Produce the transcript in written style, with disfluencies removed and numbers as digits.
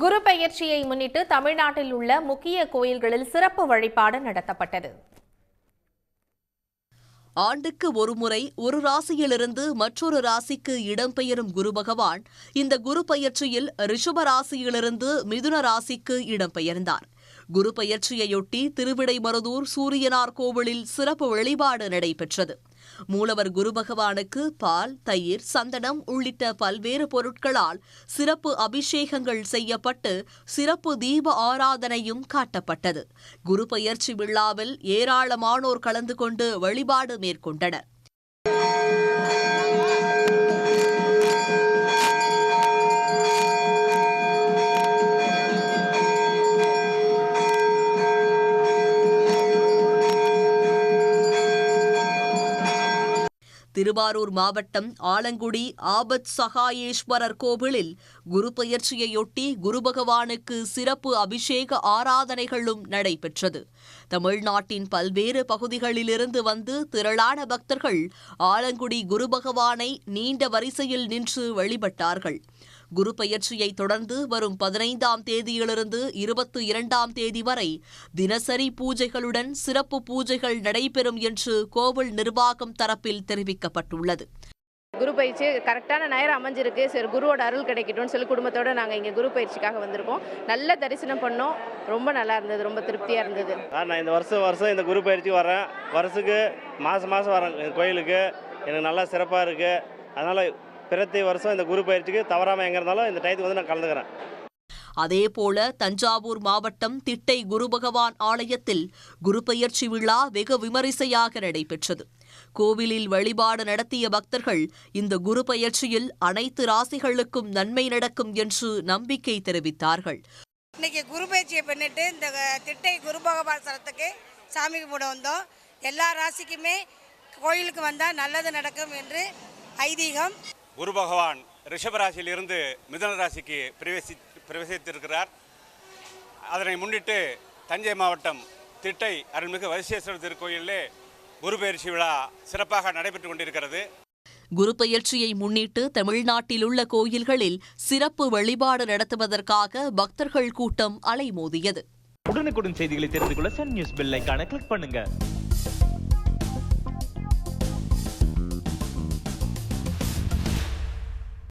குரு பெயர்ச்சியை முன்னிட்டு தமிழ்நாட்டில் உள்ள முக்கிய கோயில்களில் சிறப்பு வழிபாடு நடத்தப்பட்டது. ஆண்டுக்கு ஒருமுறை ஒரு ராசியிலிருந்து மற்றொரு ராசிக்கு இடம்பெயரும் குரு பகவான் இந்த குரு பெயர்ச்சியில் ரிஷப ராசியிலிருந்து மிதுன ராசிக்கு இடம்பெயர்ந்தார். குரு பெயர்ச்சியையொட்டி திருவிடைமருதூர் சூரியனார் கோவிலில் சிறப்பு வழிபாடு நடைபெற்றது. மூலவர் குரு பகவானுக்கு பால், தயிர், சந்தனம் உள்ளிட்ட பல்வேறு பொருட்களால் சிறப்பு அபிஷேகங்கள் செய்யப்பட்டு சிறப்பு தீப ஆராதனையும் காட்டப்பட்டது. குரு பெயர்ச்சி விழாவில் ஏராளமானோர் கலந்து கொண்டு வழிபாடு மேற்கொண்டனர். திருவாரூர் மாவட்டம் ஆலங்குடி ஆபத் சகாயேஸ்வரர் கோவிலில் குரு பெயர்ச்சியையொட்டி குரு பகவானுக்கு சிறப்பு அபிஷேக ஆராதனைகளும் நடைபெற்றது. தமிழ்நாட்டின் பல்வேறு பகுதிகளிலிருந்து வந்து திரளான பக்தர்கள் ஆலங்குடி குரு பகவானை நீண்ட வரிசையில் நின்று வழிபட்டார்கள். குரு பெயர்ச்சியை தொடர்ந்து வரும் 15ஆம் தேதியிலிருந்து 22ஆம் தேதி வரை தினசரி பூஜைகளுடன் சிறப்பு பூஜைகள் நடைபெறும் என்று கோவில் நிர்வாகம் தரப்பில் தெரிவிக்கப்பட்டுள்ளது. குரு பயிற்சி கரெக்டான நேரம் அமைஞ்சிருக்கு. சரி, குருவோட அருள் கிடைக்கட்டும்னு சொல்லி குடும்பத்தோடு நாங்கள் இங்கே குரு பயிற்சிக்காக வந்திருக்கோம். நல்ல தரிசனம் பண்ணோம். ரொம்ப நல்லா இருந்தது, ரொம்ப திருப்தியாக இருந்தது. நான் இந்த வருஷம் இந்த குரு பயிற்சி வரேன். வருஷத்துக்கு மாதம் வரேன் கோயிலுக்கு. எனக்கு நல்லா சிறப்பாக இருக்குது. அதனால் பிரதி வருஷம் இந்த குரு பயிற்சிக்கு தவறாமல் எங்கே இருந்தாலும் இந்த டயத்துக்கு வந்து நான் கலந்துக்கிறேன். அதேபோல தஞ்சாவூர் மாவட்டம் திட்டை குரு பகவான் ஆலயத்தில் குரு பெயர்ச்சி விழா வெகு விமரிசையாக நடைபெற்றது. கோவிலில் வழிபாடு நடத்திய பக்தர்கள் இந்த குரு பெயர்ச்சியில் அனைத்து ராசிகளுக்கும் நன்மை நடக்கும் என்று நம்பிக்கை தெரிவித்தார்கள். இன்னைக்கு குரு பயிற்சியை பண்ணிட்டு இந்த திட்டை குரு பகவான் ஸ்தலத்துக்கு சாமி கும்பிட வந்தோம். எல்லா ராசிக்குமே கோயிலுக்கு வந்தால் நல்லது நடக்கும் என்று ஐதீகம். குரு பகவான் ரிஷபராசியிலிருந்து மிதுன ராசிக்கு பிரவேசித்திருக்கிறார். அதனை முன்னிட்டு தஞ்சை மாவட்டம் திட்டை அருள்மிகு வைத்தீஸ்வரர் திருக்கோயிலே குரு பெயர்ச்சி விழா சிறப்பாக நடைபெற்றுக் கொண்டிருக்கிறது. குரு பெயர்ச்சியை முன்னிட்டு தமிழ்நாட்டில் உள்ள கோயில்களில் சிறப்பு வழிபாடு நடத்துவதற்காக பக்தர்கள் கூட்டம் அலைமோதியது. உடனுக்குடன் செய்திகளை தெரிந்து கொள்ள சன் நியூஸ் பெல் ஐகானை கிளிக் பண்ணுங்க.